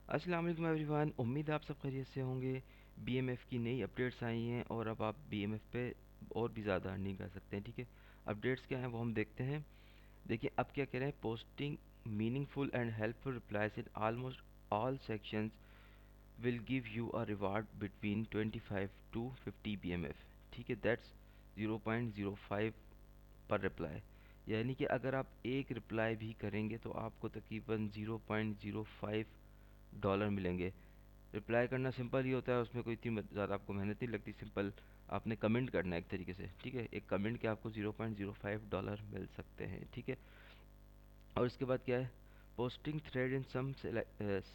अस्सलाम वालेकुम एवरीवन। उम्मीद है आप सब खैरियत से होंगे। बीएमएफ की नई अपडेट्स आई हैं और अब आप बीएमएफ पे और भी ज़्यादा अर्निंग कर सकते हैं। ठीक है, अपडेट्स क्या हैं वो हम देखते हैं। देखिए अब क्या कह रहे हैं, posting meaningful and helpful replies in almost all sections will give you a reward between 25 to 50 BMF. ठीक है, दैट्स 0.05 पर रिप्लाई। यानी कि अगर आप एक रिप्लाई भी करेंगे तो आपको तकरीबन 0.05 डॉलर मिलेंगे। रिप्लाई करना सिंपल ही होता है, उसमें कोई इतनी ज़्यादा आपको मेहनत नहीं लगती। सिंपल आपने कमेंट करना है एक तरीके से। ठीक है, एक कमेंट के आपको 0.05 डॉलर मिल सकते हैं। ठीक है, और इसके बाद क्या है, posting thread in some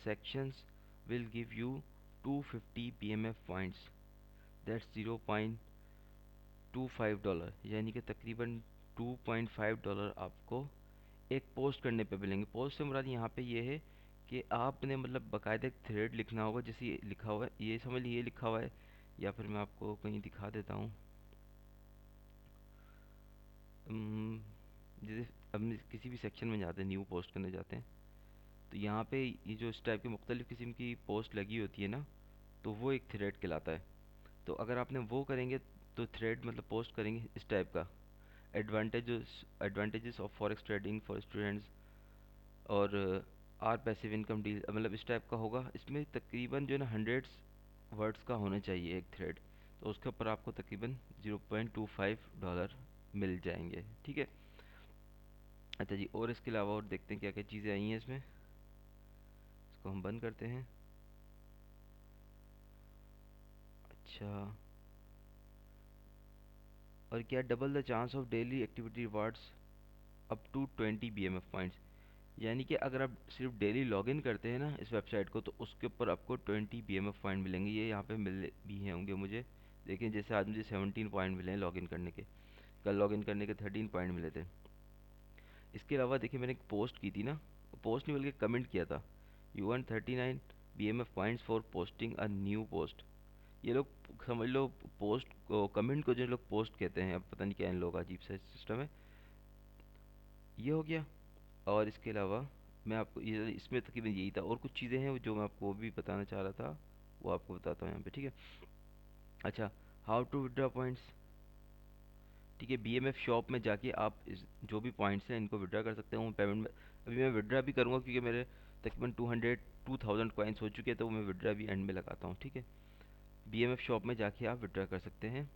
sections will give you 250 BMF points, that's 0.25 dollar. यानी कि तकरीबन 2.5 डॉलर आपको एक पोस्ट करने पे मिलेंगे। पोस्ट से मुराद यहाँ पे ये है कि आपने मतलब बाकायदा एक थ्रेड लिखना होगा। जैसे ये लिखा हुआ है, ये समझ लीजिए ये लिखा हुआ है, या फिर मैं आपको कहीं दिखा देता हूँ। जैसे अब हम किसी भी सेक्शन में जाते हैं, न्यू पोस्ट करने जाते हैं, तो यहाँ पे ये जो इस टाइप की मुख्तलिफ़ किस्म की पोस्ट लगी होती है ना, तो वो एक थ्रेड कहलाता है। तो अगर आपने वो करेंगे तो थ्रेड मतलब पोस्ट करेंगे इस टाइप का, advantages of forex trading for students और आर पैसिव इनकम डील, मतलब इस टाइप का होगा। इसमें तकरीबन जो है ना 100 वर्ड्स का होना चाहिए एक थ्रेड। तो उसके ऊपर आपको तकरीबन 0.25 डॉलर मिल जाएंगे। ठीक है, अच्छा जी, और इसके अलावा और देखते हैं क्या क्या चीज़ें आई हैं इसमें। इसको हम बंद करते हैं। अच्छा, और क्या, double the chance of daily activity rewards up to 20 BMF points. यानी कि अगर आप सिर्फ डेली लॉगिन करते हैं ना इस वेबसाइट को, तो उसके ऊपर आपको 20 बीएमएफ पॉइंट मिलेंगे। ये यहाँ पे मिल भी हैं होंगे मुझे। देखिए जैसे आज मुझे 17 पॉइंट मिले हैं लॉगिन करने के, कल लॉगिन करने के 13 पॉइंट मिले थे। इसके अलावा देखिए मैंने एक पोस्ट की थी ना, पोस्ट नहीं बल्कि कमेंट किया था, you earn 39 BMF points for posting a new post. ये लोग समझ लो पोस्ट को, कमेंट को जो लोग पोस्ट कहते हैं, अब पता नहीं क्या इन लोगों का अजीब सा सिस्टम है। ये हो गया। और इसके अलावा मैं आपको ये इसमें तकरीबन यही था, और कुछ चीज़ें हैं जो मैं आपको वो भी बताना चाह रहा था, वो आपको बताता हूँ यहाँ पे। ठीक है, अच्छा, हाउ टू विड्रॉ पॉइंट्स। ठीक है, बीएमएफ शॉप में जाके आप जो भी पॉइंट्स हैं इनको विड्रा कर सकते हैं। वो पेमेंट में अभी मैं विड्रा भी करूँगा क्योंकि मेरे तकरीबन 2000 कॉइन्स हो चुके हैं, तो वो मैं विड्रा भी एंड में लगाता हूँ। ठीक है, बीएमएफ शॉप में जाके आप विड्रा कर सकते हैं।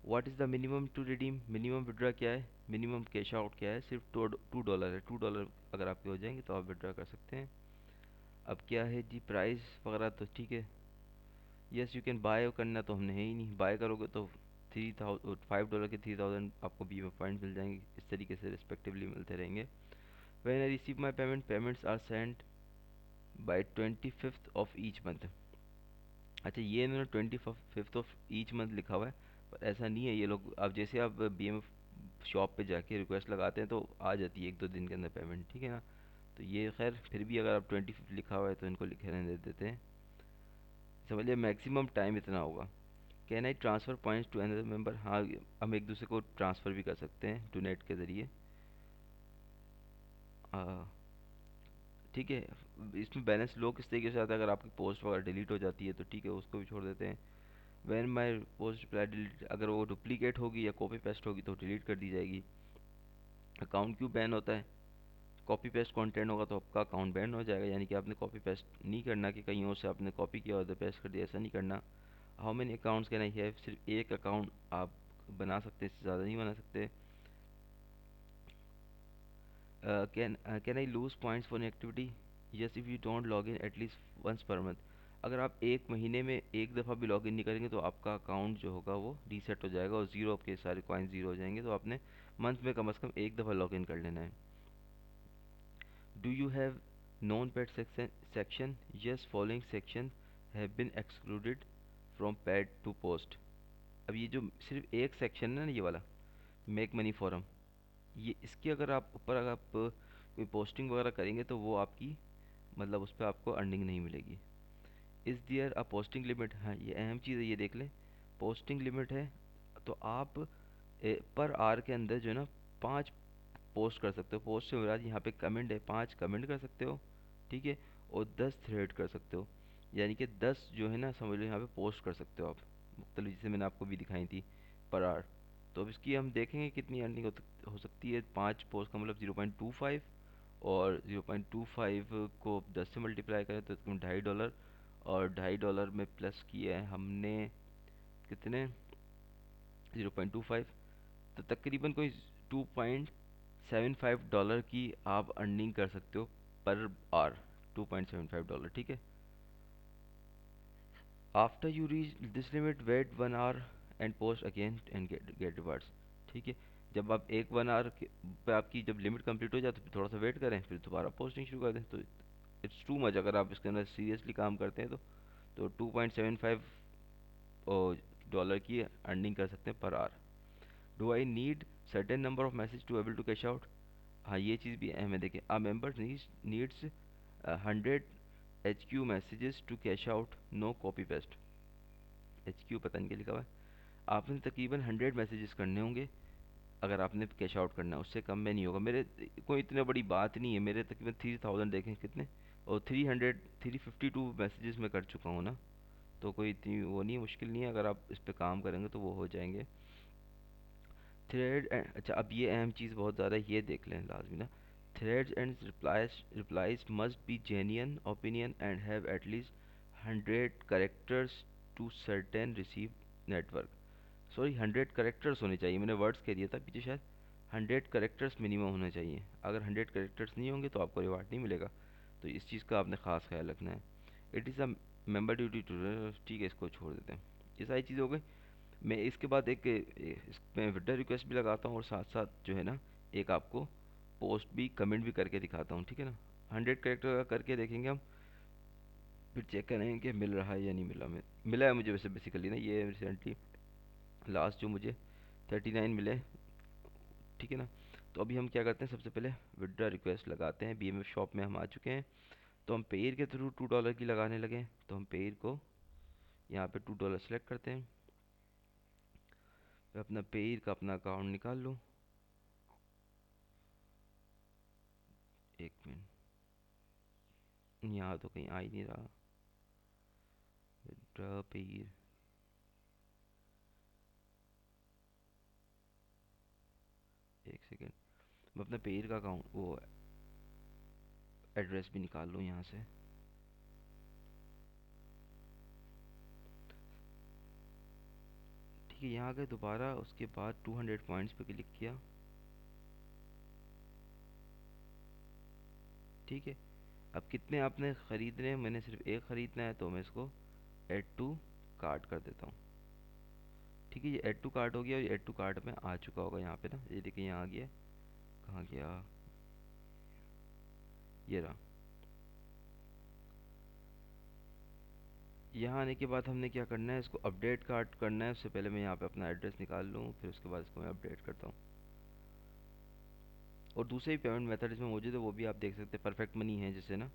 What is the minimum to redeem, minimum withdraw क्या है, मिनिमम कैश आउट क्या है, सिर्फ 2 डॉलर है। 2 डॉलर अगर आपके हो जाएंगे तो आप विड्रा कर सकते हैं। अब क्या है जी, प्राइस वगैरह तो ठीक है, यस यू कैन बाय करना तो हमने है ही नहीं। बाय करोगे तो 5 डॉलर के 3000 आपको बीमा पॉइंट मिल जाएंगे। इस तरीके से रिस्पेक्टिवली मिलते रहेंगे। When I receive my payments are sent by 25th of each month. अच्छा, ये इन्होंने 25th ऑफ ईच मंथ लिखा हुआ है, पर ऐसा नहीं है। ये लोग अब जैसे आप बी एम शॉप पे जाके रिक्वेस्ट लगाते हैं तो आ जाती है 1-2 दिन के अंदर पेमेंट। ठीक है ना, तो ये खैर फिर भी अगर आप 25 लिखा हुआ है तो इनको लिखे रहने देते हैं। समझिए मैक्सिमम टाइम इतना होगा। Can I transfer points to another member, हाँ, हम एक दूसरे को ट्रांसफ़र भी कर सकते हैं डोनेट के ज़रिए। ठीक है, इसमें बैलेंस लो किस तरीके से आता है, अगर आपकी पोस्ट वगैरह डिलीट हो जाती है तो ठीक है, उसको भी छोड़ देते हैं। When my post reply delete, अगर वो डुप्लीकेट होगी या कॉपी पेस्ट होगी तो डिलीट कर दी जाएगी। अकाउंट क्यों बैन होता है, कॉपी पेस्ट कंटेंट होगा तो आपका अकाउंट बैन हो जाएगा। यानी कि आपने कॉपी पेस्ट नहीं करना कि कहीं और से आपने कॉपी किया और पेस्ट कर दिया, ऐसा नहीं करना। How many accounts can I have, सिर्फ एक अकाउंट आप बना सकते हैं, इससे ज़्यादा नहीं बना सकते। Can I lose points for activity, yes if you don't log in at least once per month. अगर आप एक महीने में एक दफ़ा भी लॉग इन नहीं करेंगे तो आपका अकाउंट जो होगा वो रीसेट हो जाएगा और ज़ीरो, आपके सारे कॉइन ज़ीरो हो जाएंगे। तो आपने मंथ में कम से कम एक दफ़ा लॉग इन कर लेना है। Do you have non paid section, yes following section have been excluded from paid to post. अब ये जो सिर्फ एक सेक्शन है ना, ये वाला मेक मनी फॉरम, ये इसके अगर आप ऊपर अगर आप कोई पोस्टिंग वगैरह करेंगे तो वो आपकी मतलब उस पर आपको अर्निंग नहीं मिलेगी। Is there a posting limit, हाँ ये अहम चीज़ है, ये देख लें। पोस्टिंग लिमिट है, तो आप पर आवर के अंदर जो है ना 5 पोस्ट कर सकते हो। पोस्ट से मुराद यहाँ पे कमेंट है, 5 कमेंट कर सकते हो। ठीक है, और 10 थ्रेड कर सकते हो। यानी कि 10 जो है ना, समझ लो यहाँ पे पोस्ट कर सकते हो आप, मुख्तलिफ, जैसे मैंने आपको भी दिखाई थी, पर आवर। तो अब इसकी हम देखेंगे कितनी अर्निंग हो सकती है। 5 पोस्ट का मतलब 0.25, और 0.25 को 10 से मल्टीप्लाई करें तो इसमें $2.5, और $2.5 में प्लस किया है हमने कितने, 0.25, तो तकरीबन कोई $2.75 की आप अर्निंग कर सकते हो पर आवर। $2.75, ठीक है। After you reach this limit wait 1 hour and post again and get rewards, ठीक है। जब आप एक 1 आवर पे आपकी जब लिमिट कंप्लीट हो जाए तो फिर थोड़ा सा वेट करें, फिर दोबारा पोस्टिंग शुरू कर दें। तो इट्स टू मच, अगर आप इसके अंदर सीरियसली काम करते हैं तो 2.75 डॉलर की अर्निंग कर सकते हैं per hour. Do I need certain number of message to able to cash out. हाँ, ये चीज़ भी अहम है। देखिए, a member needs 100 HQ messages to cash out, no copy paste. HQ पता नहीं क्या लिखा हुआ है। आपने तकरीबन 100 मैसेजेस करने होंगे अगर आपने कैश आउट करना है, उससे कम में नहीं होगा। मेरे कोई इतनी बड़ी बात नहीं है, मेरे तकरीबन 3000 देखें कितने, और 352 मैसेजेस मैं कर चुका हूँ ना। तो कोई इतनी वो नहीं, मुश्किल नहीं है, अगर आप इस पे काम करेंगे तो वो हो जाएंगे। अच्छा, अब ये अहम चीज़ बहुत ज़्यादा है, ये देख लें लाजमी ना। Threads and replies must be genuine opinion and have at least 100 characters to certain receive network. Sorry, 100 characters होने चाहिए, मैंने वर्ड्स कह दिया था पीछे शायद। 100 कैरेक्टर्स मिनिमम होने चाहिए। अगर 100 कैरेक्टर्स नहीं होंगे तो आपको रिवार्ड नहीं मिलेगा। तो इस चीज़ का आपने ख़ास ख्याल रखना है। It is a member duty to, ठीक है, इसको छोड़ देते हैं। ये सारी चीज़ हो गई। मैं इसके बाद इसमें विड्रॉ रिक्वेस्ट भी लगाता हूँ, और साथ साथ जो है ना, एक आपको पोस्ट भी, कमेंट भी करके दिखाता हूँ, ठीक है ना। 100 कैरेक्टर का करके देखेंगे हम, फिर चेक करेंगे कि मिल रहा है या नहीं मिला। मिला है मुझे वैसे बेसिकली ना, ये रिसेंटली लास्ट जो मुझे 39 मिले, ठीक है ना। तो अभी हम क्या करते हैं, सबसे पहले विड्रॉ रिक्वेस्ट लगाते हैं। BMF शॉप में हम आ चुके हैं। तो हम पेयर के थ्रू $2 की लगाने लगे, तो हम पेयर को यहाँ पे $2 सेलेक्ट करते हैं। मैं अपना पेयर का अपना अकाउंट निकाल लूँ, एक मिनट, यहाँ तो कहीं आ ही नहीं रहा विड्रॉ पेयर। एक सेकेंड, मैं अपना पेयर का अकाउंट, वो एड्रेस भी निकाल लूँ यहाँ से। ठीक है, यहाँ गए दोबारा, उसके बाद 200 पॉइंट्स पे क्लिक किया, ठीक है। अब कितने आपने ख़रीदने हैं, मैंने सिर्फ एक ख़रीदना है, तो मैं इसको ऐड टू कार्ट कर देता हूँ, ठीक है। ये ऐड टू कार्ट हो गया, और ये ऐड टू कार्ट में आ चुका होगा यहाँ पे ना, ये देखिए यहाँ आ गया। कहाँ गया, ये रहा। यहाँ आने के बाद हमने क्या करना है, इसको अपडेट कार्ट करना है। उससे पहले मैं यहाँ पे अपना एड्रेस निकाल लूँ, फिर उसके बाद इसको मैं अपडेट करता हूँ। और दूसरे भी पेमेंट मेथड इसमें मौजूद है, वो भी आप देख सकते हैं। परफेक्ट मनी है जैसे ना,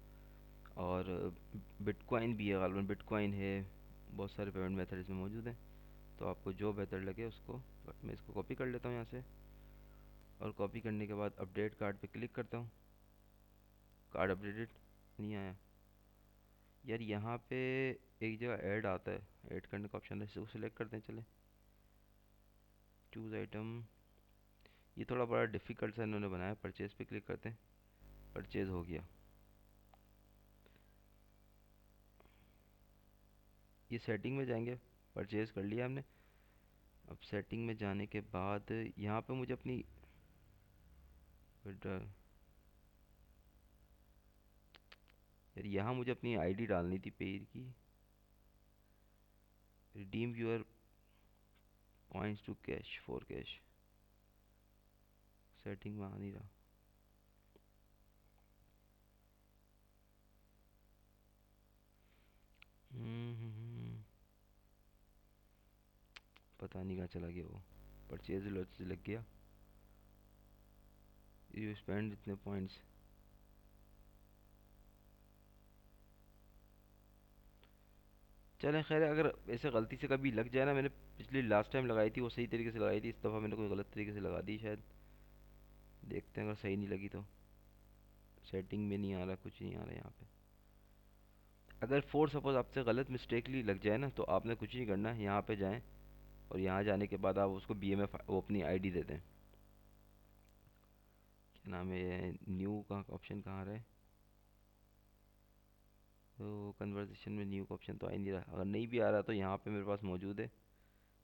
और बिटकॉइन भी है, गालबन बिटकॉइन है। बहुत सारे पेमेंट मेथड इसमें मौजूद हैं, तो आपको जो बेहतर लगे उसको। बट मैं इसको कॉपी कर लेता हूँ यहाँ से, और कॉपी करने के बाद अपडेट कार्ड पे क्लिक करता हूँ। कार्ड अपडेटेड नहीं आया यार। यहाँ पे एक जगह ऐड आता है, ऐड करने का ऑप्शन है, इसको सिलेक्ट करते हैं। चले, चूज़ आइटम, ये थोड़ा बड़ा डिफ़िकल्ट सा इन्होंने बनाया। परचेज़ पे क्लिक करते हैं, परचेज़ हो गया। ये सेटिंग में जाएंगे, परचेज़ कर लिया हमने। अब सेटिंग में जाने के बाद यहाँ पे मुझे अपनी विड्रॉ, यार यहाँ मुझे अपनी आईडी डालनी थी पेड की। Redeem your points to cash for cash, setting में आ नहीं रहा। पता नहीं कहाँ चला गया वो। परचेज लग गया, यू स्पेंड इतने पॉइंट्स। चलें, खैर, अगर ऐसे गलती से कभी लग जाए ना, मैंने पिछली लास्ट टाइम लगाई थी वो सही तरीके से लगाई थी, इस दफ़ा मैंने कोई गलत तरीके से लगा दी शायद। देखते हैं, अगर सही नहीं लगी तो। सेटिंग में नहीं आ रहा, कुछ नहीं आ रहा यहाँ पे। अगर फोर सपोज आपसे गलत मिस्टेकली लग जाए ना, तो आपने कुछ नहीं करना, यहाँ पे जाएं और यहाँ जाने के बाद आप उसको बीएमएफ वो अपनी आईडी दे दें। क्या नाम है ये, न्यू का ऑप्शन कहाँ रहा है? तो कन्वर्सेशन में न्यू का ऑप्शन तो आ ही नहीं रहा। अगर नहीं भी आ रहा तो यहाँ पे मेरे पास मौजूद है।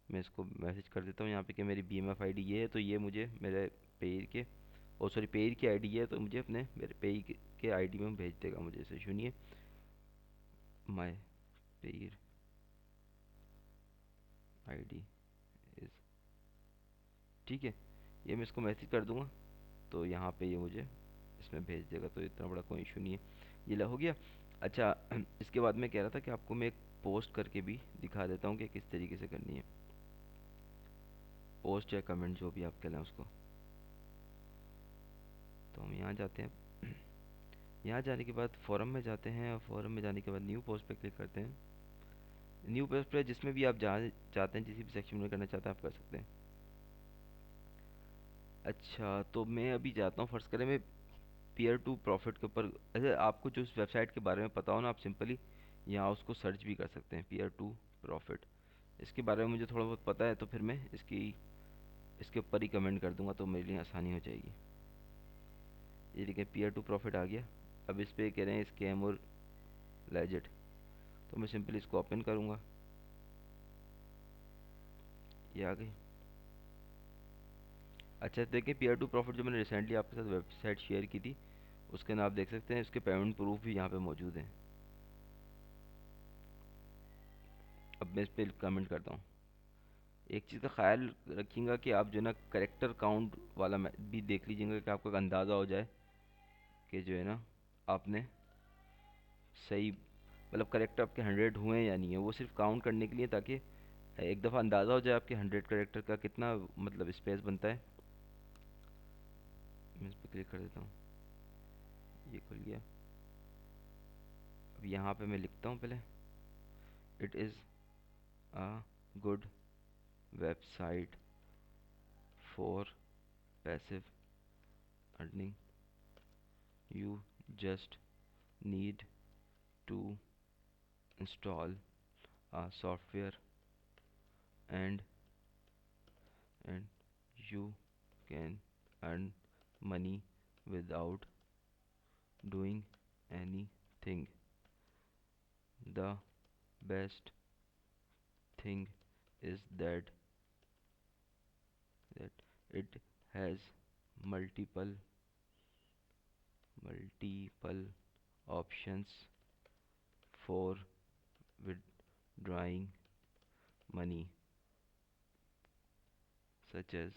मैं इसको मैसेज कर देता हूँ यहाँ पे कि मेरी बीएमएफ आईडी ये है, तो ये मुझे मेरे पेयर के, ओ सॉरी पेयर की आईडी है, तो मुझे अपने मेरे पेयर के आईडी में भेज देगा मुझे। इसे सुनिए, माय पेयर आईडी इज, ठीक है, ये मैं इसको मैसेज कर दूंगा तो यहाँ पे ये मुझे इसमें भेज देगा, तो इतना बड़ा कोई इशू नहीं है। ये ला हो गया। अच्छा इसके बाद मैं कह रहा था कि आपको मैं एक पोस्ट करके भी दिखा देता हूँ कि किस तरीके से करनी है। पोस्ट या कमेंट जो भी आप कह लें उसको। तो हम यहाँ जाते हैं, यहाँ जाने के बाद फॉरम में जाते हैं, और फॉरम में जाने के बाद न्यू पोस्ट पे क्लिक करते हैं। न्यू पोस्ट पे जिसमें भी आप जहाँ चाहते हैं, जिस भी सेक्शन में करना चाहते हैं आप कर सकते हैं। अच्छा तो मैं अभी जाता हूँ, फर्स्ट करें मैं पीयर टू प्रॉफिट के ऊपर। ऐसे आपको जो उस वेबसाइट के बारे में पता हो ना, आप सिंपली यहाँ उसको सर्च भी कर सकते हैं, पीयर टू प्रॉफिट। इसके बारे में मुझे थोड़ा बहुत पता है, तो फिर मैं इसके ऊपर ही कमेंट कर दूंगा, तो मेरे लिए आसानी हो जाएगी। ये देखिए पीयर टू प्रॉफिट आ गया। अब इस पे कह रहे हैं स्कैम और लेजिट, तो मैं सिंपली इसको ओपन करूँगा। ये आ गई। अच्छा देखिए पीयर टू प्रॉफिट जो मैंने रिसेंटली आपके साथ वेबसाइट शेयर की थी, उसके नाम आप देख सकते हैं, इसके पेमेंट प्रूफ भी यहाँ पे मौजूद हैं। अब मैं इस पर कमेंट करता हूँ। एक चीज़ का ख्याल रखिएगा कि आप जो है ना करेक्टर काउंट वाला भी देख लीजिएगा, कि आपको एक अंदाज़ा हो जाए कि जो है ना आपने सही, मतलब करेक्टर आपके 100 हुए हैं या नहीं है। वो सिर्फ काउंट करने के लिए, ताकि एक दफ़ा अंदाज़ा हो जाए आपके 100 करेक्टर का कितना मतलब स्पेस बनता है। मैं इस पर क्लिक कर देता हूँ, ये खुल गया। अब यहाँ पे मैं लिखता हूँ पहले, it is a good website for passive earning, you just need to install a software and and you can earn money without doing anything. The best thing is that it has multiple multiple options for withdrawing money, such as,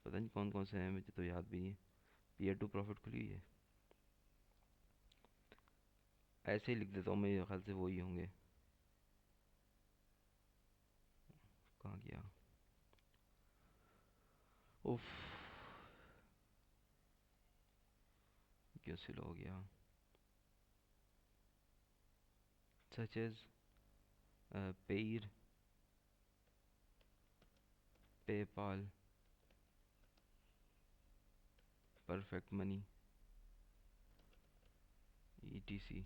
पता नहीं कौन कौन से हैं, मुझे तो याद भी नहीं है। पीयर टू प्रॉफिट खुली हुई है, ऐसे ही लिख देता हूँ, मेरे ख्याल से वही होंगे। कहाँ गया? उफ, क्यों स्लो हो गया? Such as Payeer, PayPal, perfect money, etc,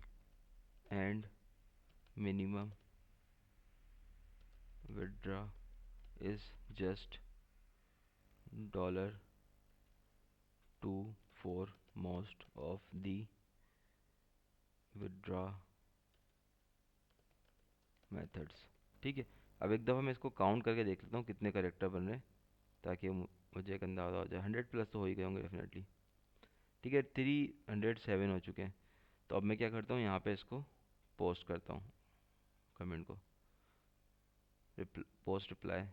and minimum withdraw is just $2 for most of the withdraw methods। ठीक है, अब एक दफ़ा मैं इसको काउंट करके देख लेता हूँ कितने करेक्टर बन रहे हैं, ताकि मुझे एक अंदाज़ा हो जाए। 100+ तो हो ही गए होंगे डेफिनेटली। ठीक है, 307 हो चुके हैं। तो अब मैं क्या करता हूँ, यहाँ पे इसको पोस्ट करता हूँ, कमेंट को, पोस्ट रिप्लाई।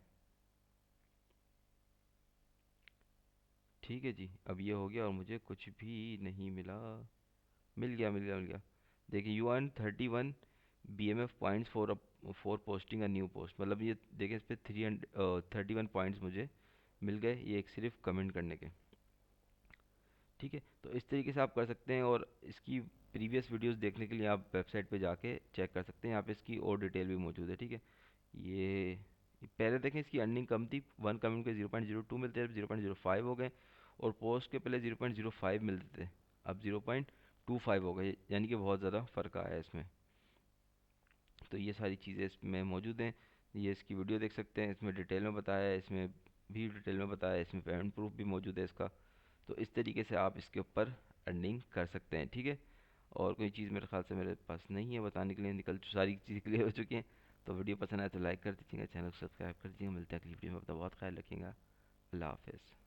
ठीक है जी, अब ये हो गया और मुझे कुछ भी नहीं मिला। मिल गया, मिल गया, मिल गया। देखिए you earn 31 BMF points for posting a new post. मतलब ये देखिए, इस पर 31 पॉइंट्स मुझे मिल गए, ये एक सिर्फ कमेंट करने के। ठीक है, तो इस तरीके से आप कर सकते हैं, और इसकी प्रीवियस वीडियोस देखने के लिए आप वेबसाइट पे जाके चेक कर सकते हैं। यहाँ पे इसकी और डिटेल भी मौजूद है। ठीक है, ये पहले देखें इसकी अर्निंग कम थी, 1 कमेंट के 0.02 मिलते हैं, अब 0.05 हो गए। और पोस्ट के पहले 0.05 मिलते थे, अब 25 हो गए, यानी कि बहुत ज़्यादा फ़र्क आया है इसमें। तो ये सारी चीज़ें इसमें मौजूद हैं। ये इसकी वीडियो देख सकते हैं, इसमें डिटेल में बताया है, इसमें भी डिटेल में बताया है, इसमें पेमेंट प्रूफ भी मौजूद है इसका। तो इस तरीके से आप इसके ऊपर अर्निंग कर सकते हैं, ठीक है। और कोई चीज़ मेरे ख्याल से मेरे पास नहीं है बताने के लिए, सारी चीज़ें क्लियर हो चुकी हैं। तो वीडियो पसंद आए तो लाइक कर दीजिएगा, चैनल को सब्सक्राइब कर दीजिएगा। मिलते हैं अगली वीडियो में, अपना बहुत ख्याल रखिएगा। अल्लाह हाफिज़।